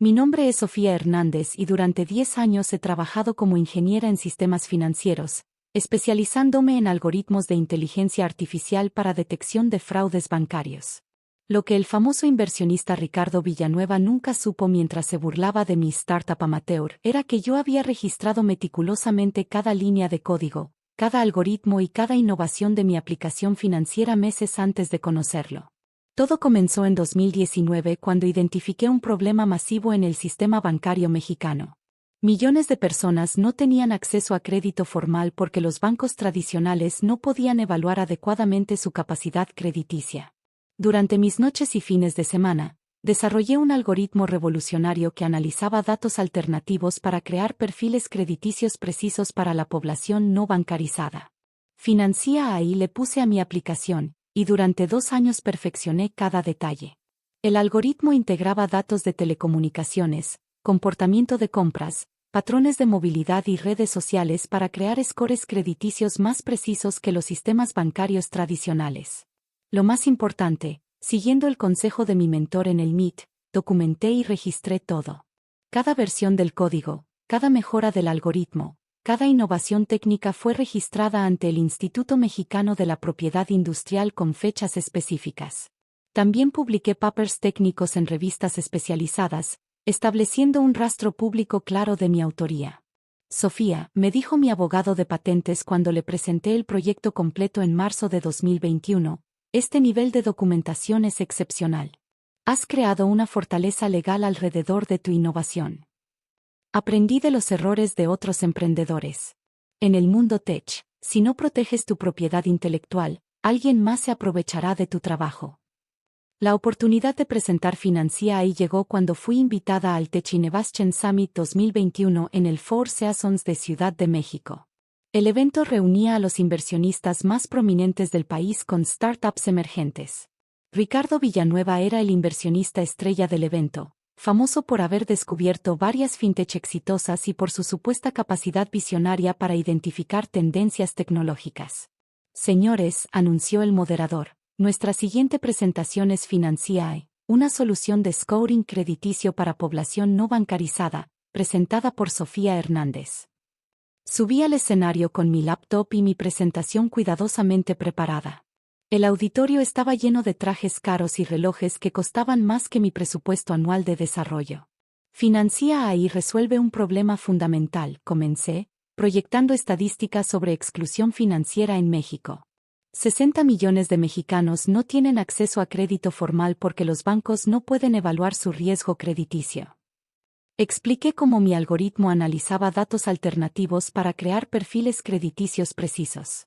Mi nombre es Sofía Hernández y durante 10 años he trabajado como ingeniera en sistemas financieros, especializándome en algoritmos de inteligencia artificial para detección de fraudes bancarios. Lo que el famoso inversionista Ricardo Villanueva nunca supo mientras se burlaba de mi startup amateur era que yo había registrado meticulosamente cada línea de código, cada algoritmo y cada innovación de mi aplicación financiera meses antes de conocerlo. Todo comenzó en 2019 cuando identifiqué un problema masivo en el sistema bancario mexicano. Millones de personas no tenían acceso a crédito formal porque los bancos tradicionales no podían evaluar adecuadamente su capacidad crediticia. Durante mis noches y fines de semana, desarrollé un algoritmo revolucionario que analizaba datos alternativos para crear perfiles crediticios precisos para la población no bancarizada. Financia AI le puse a mi aplicación, y durante 2 años perfeccioné cada detalle. El algoritmo integraba datos de telecomunicaciones, comportamiento de compras, patrones de movilidad y redes sociales para crear scores crediticios más precisos que los sistemas bancarios tradicionales. Lo más importante, siguiendo el consejo de mi mentor en el Meet, documenté y registré todo. Cada versión del código, cada mejora del algoritmo, cada innovación técnica fue registrada ante el Instituto Mexicano de la Propiedad Industrial con fechas específicas. También publiqué papers técnicos en revistas especializadas, estableciendo un rastro público claro de mi autoría. Sofía, me dijo mi abogado de patentes cuando le presenté el proyecto completo en marzo de 2021, este nivel de documentación es excepcional. Has creado una fortaleza legal alrededor de tu innovación. Aprendí de los errores de otros emprendedores. En el mundo tech, si no proteges tu propiedad intelectual, alguien más se aprovechará de tu trabajo. La oportunidad de presentar Financia AI llegó cuando fui invitada al Tech Innovation Summit 2021 en el Four Seasons de Ciudad de México. El evento reunía a los inversionistas más prominentes del país con startups emergentes. Ricardo Villanueva era el inversionista estrella del evento, famoso por haber descubierto varias fintech exitosas y por su supuesta capacidad visionaria para identificar tendencias tecnológicas. Señores, anunció el moderador, nuestra siguiente presentación es Financia AI, una solución de scoring crediticio para población no bancarizada, presentada por Sofía Hernández. Subí al escenario con mi laptop y mi presentación cuidadosamente preparada. El auditorio estaba lleno de trajes caros y relojes que costaban más que mi presupuesto anual de desarrollo. Financia AI resuelve un problema fundamental, comencé, proyectando estadísticas sobre exclusión financiera en México. 60 millones de mexicanos no tienen acceso a crédito formal porque los bancos no pueden evaluar su riesgo crediticio. Expliqué cómo mi algoritmo analizaba datos alternativos para crear perfiles crediticios precisos.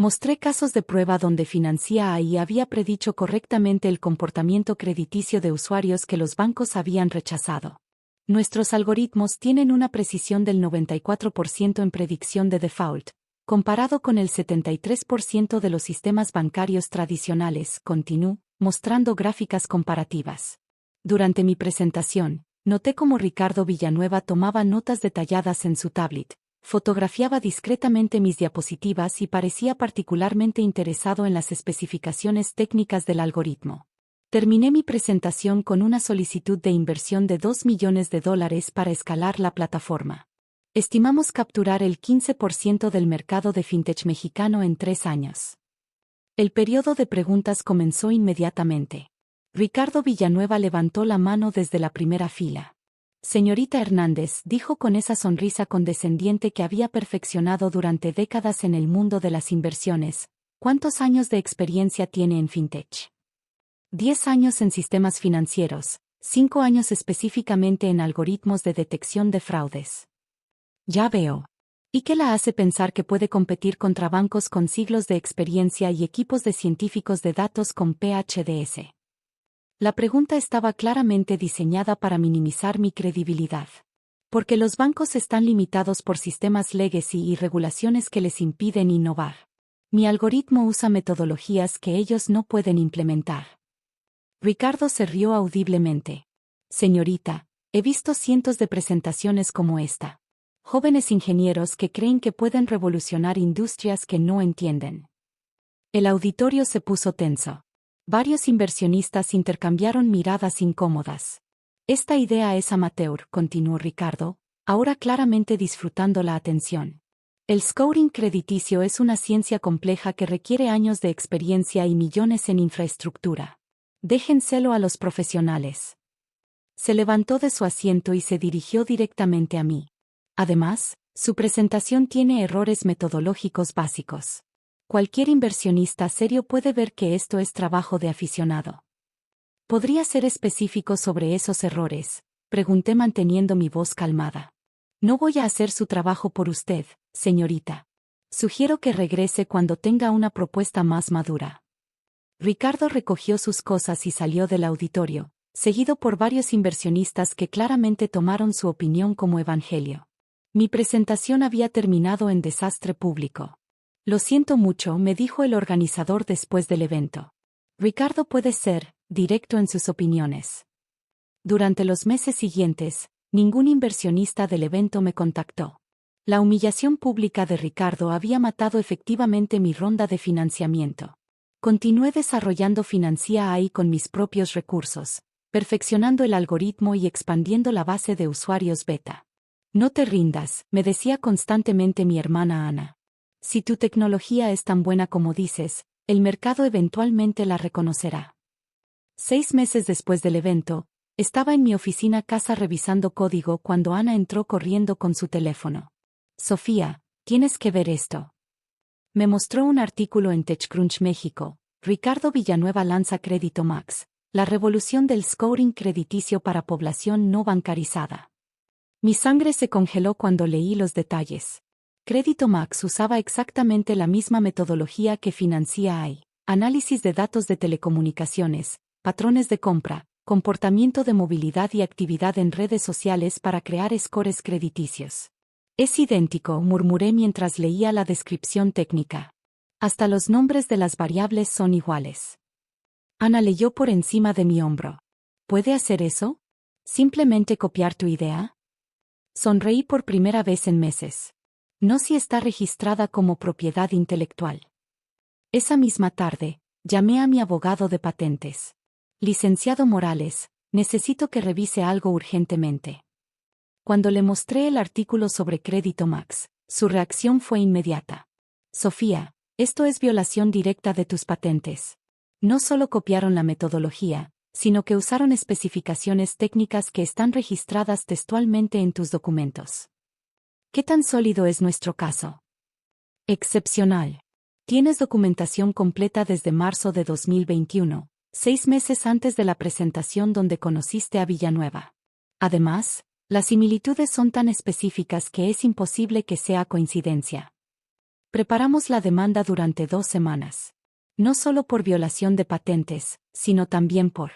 Mostré casos de prueba donde Financia AI había predicho correctamente el comportamiento crediticio de usuarios que los bancos habían rechazado. Nuestros algoritmos tienen una precisión del 94% en predicción de default, comparado con el 73% de los sistemas bancarios tradicionales, continuó, mostrando gráficas comparativas. Durante mi presentación, noté cómo Ricardo Villanueva tomaba notas detalladas en su tablet, fotografiaba discretamente mis diapositivas y parecía particularmente interesado en las especificaciones técnicas del algoritmo. Terminé mi presentación con una solicitud de inversión de $2 millones para escalar la plataforma. Estimamos capturar el 15% del mercado de fintech mexicano en 3 años. El periodo de preguntas comenzó inmediatamente. Ricardo Villanueva levantó la mano desde la primera fila. Señorita Hernández, dijo con esa sonrisa condescendiente que había perfeccionado durante décadas en el mundo de las inversiones, ¿cuántos años de experiencia tiene en fintech? 10 años en sistemas financieros, 5 años específicamente en algoritmos de detección de fraudes. Ya veo. ¿Y qué la hace pensar que puede competir contra bancos con siglos de experiencia y equipos de científicos de datos con PhDs? La pregunta estaba claramente diseñada para minimizar mi credibilidad. Porque los bancos están limitados por sistemas legacy y regulaciones que les impiden innovar. Mi algoritmo usa metodologías que ellos no pueden implementar. Ricardo se rió audiblemente. Señorita, he visto cientos de presentaciones como esta. Jóvenes ingenieros que creen que pueden revolucionar industrias que no entienden. El auditorio se puso tenso. Varios inversionistas intercambiaron miradas incómodas. Esta idea es amateur, continuó Ricardo, ahora claramente disfrutando la atención. El scoring crediticio es una ciencia compleja que requiere años de experiencia y millones en infraestructura. Déjenselo a los profesionales. Se levantó de su asiento y se dirigió directamente a mí. Además, su presentación tiene errores metodológicos básicos. Cualquier inversionista serio puede ver que esto es trabajo de aficionado. ¿Podría ser específico sobre esos errores?, pregunté manteniendo mi voz calmada. No voy a hacer su trabajo por usted, señorita. Sugiero que regrese cuando tenga una propuesta más madura. Ricardo recogió sus cosas y salió del auditorio, seguido por varios inversionistas que claramente tomaron su opinión como evangelio. Mi presentación había terminado en desastre público. Lo siento mucho, me dijo el organizador después del evento. Ricardo puede ser directo en sus opiniones. Durante los meses siguientes, ningún inversionista del evento me contactó. La humillación pública de Ricardo había matado efectivamente mi ronda de financiamiento. Continué desarrollando Financia AI con mis propios recursos, perfeccionando el algoritmo y expandiendo la base de usuarios beta. No te rindas, me decía constantemente mi hermana Ana. Si tu tecnología es tan buena como dices, el mercado eventualmente la reconocerá. 6 meses después del evento, estaba en mi oficina casa revisando código cuando Ana entró corriendo con su teléfono. Sofía, tienes que ver esto. Me mostró un artículo en TechCrunch México. Ricardo Villanueva lanza Crédito Max, la revolución del scoring crediticio para población no bancarizada. Mi sangre se congeló cuando leí los detalles. Crédito Max usaba exactamente la misma metodología que Financia AI, análisis de datos de telecomunicaciones, patrones de compra, comportamiento de movilidad y actividad en redes sociales para crear scores crediticios. Es idéntico, murmuré mientras leía la descripción técnica. Hasta los nombres de las variables son iguales. Ana leyó por encima de mi hombro. ¿Puede hacer eso? ¿Simplemente copiar tu idea? Sonreí por primera vez en meses. No si está registrada como propiedad intelectual. Esa misma tarde, llamé a mi abogado de patentes. Licenciado Morales, necesito que revise algo urgentemente. Cuando le mostré el artículo sobre Crédito Max, su reacción fue inmediata. Sofía, esto es violación directa de tus patentes. No solo copiaron la metodología, sino que usaron especificaciones técnicas que están registradas textualmente en tus documentos. ¿Qué tan sólido es nuestro caso? Excepcional. Tienes documentación completa desde marzo de 2021, 6 meses antes de la presentación donde conociste a Villanueva. Además, las similitudes son tan específicas que es imposible que sea coincidencia. Preparamos la demanda durante 2 semanas. No solo por violación de patentes, sino también por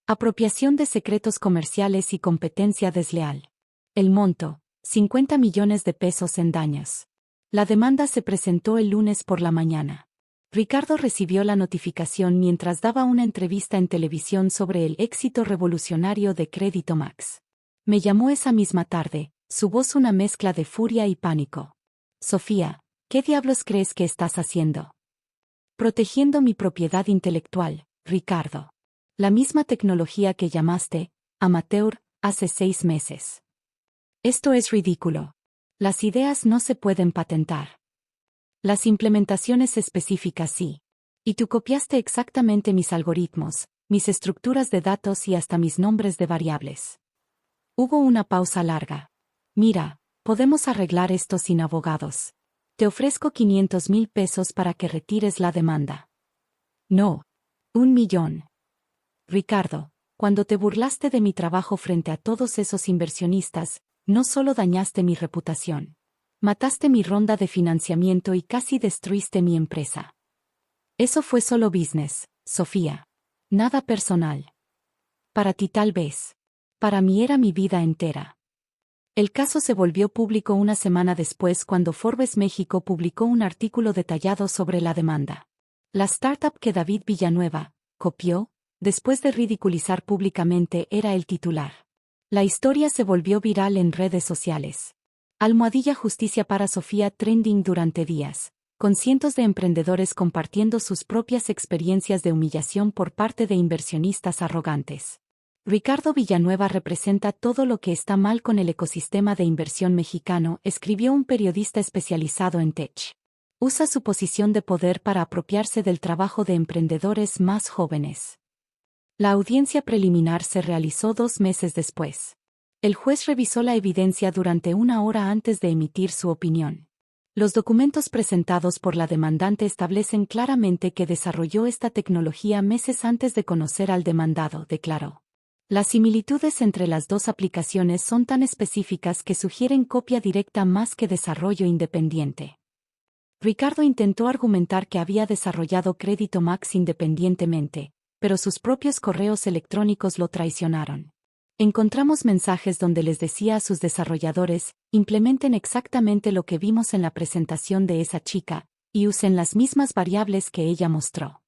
apropiación de secretos comerciales y competencia desleal. El monto, 50 millones de pesos en daños. La demanda se presentó el lunes por la mañana. Ricardo recibió la notificación mientras daba una entrevista en televisión sobre el éxito revolucionario de Crédito Max. Me llamó esa misma tarde, su voz una mezcla de furia y pánico. Sofía, ¿qué diablos crees que estás haciendo? Protegiendo mi propiedad intelectual, Ricardo. La misma tecnología que llamaste amateur hace 6 meses. Esto es ridículo. Las ideas no se pueden patentar. Las implementaciones específicas sí. Y tú copiaste exactamente mis algoritmos, mis estructuras de datos y hasta mis nombres de variables. Hubo una pausa larga. Mira, podemos arreglar esto sin abogados. Te ofrezco 500,000 pesos para que retires la demanda. No. 1 millón. Ricardo, cuando te burlaste de mi trabajo frente a todos esos inversionistas, no solo dañaste mi reputación. Mataste mi ronda de financiamiento y casi destruiste mi empresa. Eso fue solo business, Sofía. Nada personal. Para ti tal vez. Para mí era mi vida entera. El caso se volvió público una semana después cuando Forbes México publicó un artículo detallado sobre la demanda. La startup que David Villanueva copió, después de ridiculizar públicamente, era el titular. La historia se volvió viral en redes sociales. #Justicia para Sofía trending durante días, con cientos de emprendedores compartiendo sus propias experiencias de humillación por parte de inversionistas arrogantes. Ricardo Villanueva representa todo lo que está mal con el ecosistema de inversión mexicano, escribió un periodista especializado en tech. Usa su posición de poder para apropiarse del trabajo de emprendedores más jóvenes. La audiencia preliminar se realizó 2 meses después. El juez revisó la evidencia durante 1 hora antes de emitir su opinión. Los documentos presentados por la demandante establecen claramente que desarrolló esta tecnología meses antes de conocer al demandado, declaró. Las similitudes entre las dos aplicaciones son tan específicas que sugieren copia directa más que desarrollo independiente. Ricardo intentó argumentar que había desarrollado Crédito Max independientemente, pero sus propios correos electrónicos lo traicionaron. Encontramos mensajes donde les decía a sus desarrolladores, implementen exactamente lo que vimos en la presentación de esa chica, y usen las mismas variables que ella mostró.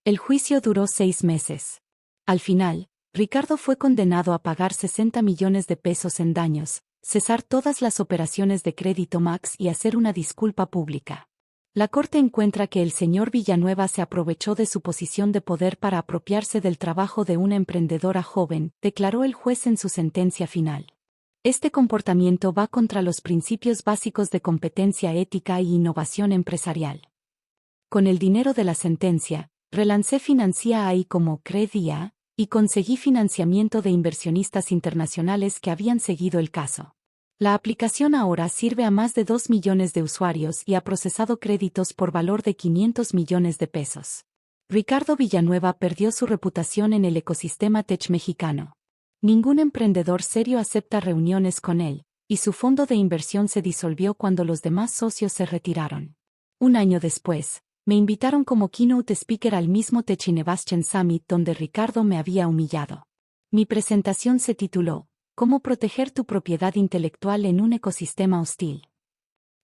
El juicio duró 6 meses. Al final, Ricardo fue condenado a pagar 60 millones de pesos en daños, cesar todas las operaciones de Crédito Max y hacer una disculpa pública. La Corte encuentra que el señor Villanueva se aprovechó de su posición de poder para apropiarse del trabajo de una emprendedora joven, declaró el juez en su sentencia final. Este comportamiento va contra los principios básicos de competencia ética e innovación empresarial. Con el dinero de la sentencia, relancé Financia AI como Credia, y conseguí financiamiento de inversionistas internacionales que habían seguido el caso. La aplicación ahora sirve a más de 2 millones de usuarios y ha procesado créditos por valor de 500 millones de pesos. Ricardo Villanueva perdió su reputación en el ecosistema tech mexicano. Ningún emprendedor serio acepta reuniones con él, y su fondo de inversión se disolvió cuando los demás socios se retiraron. 1 año después, me invitaron como keynote speaker al mismo Tech Innovation Summit donde Ricardo me había humillado. Mi presentación se tituló ¿Cómo proteger tu propiedad intelectual en un ecosistema hostil?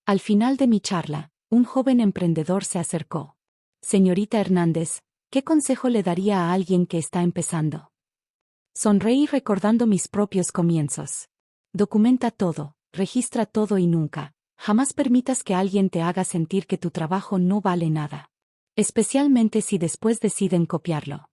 Al final de mi charla, un joven emprendedor se acercó. Señorita Hernández, ¿qué consejo le daría a alguien que está empezando? Sonreí recordando mis propios comienzos. Documenta todo, registra todo y nunca, jamás permitas que alguien te haga sentir que tu trabajo no vale nada. Especialmente si después deciden copiarlo.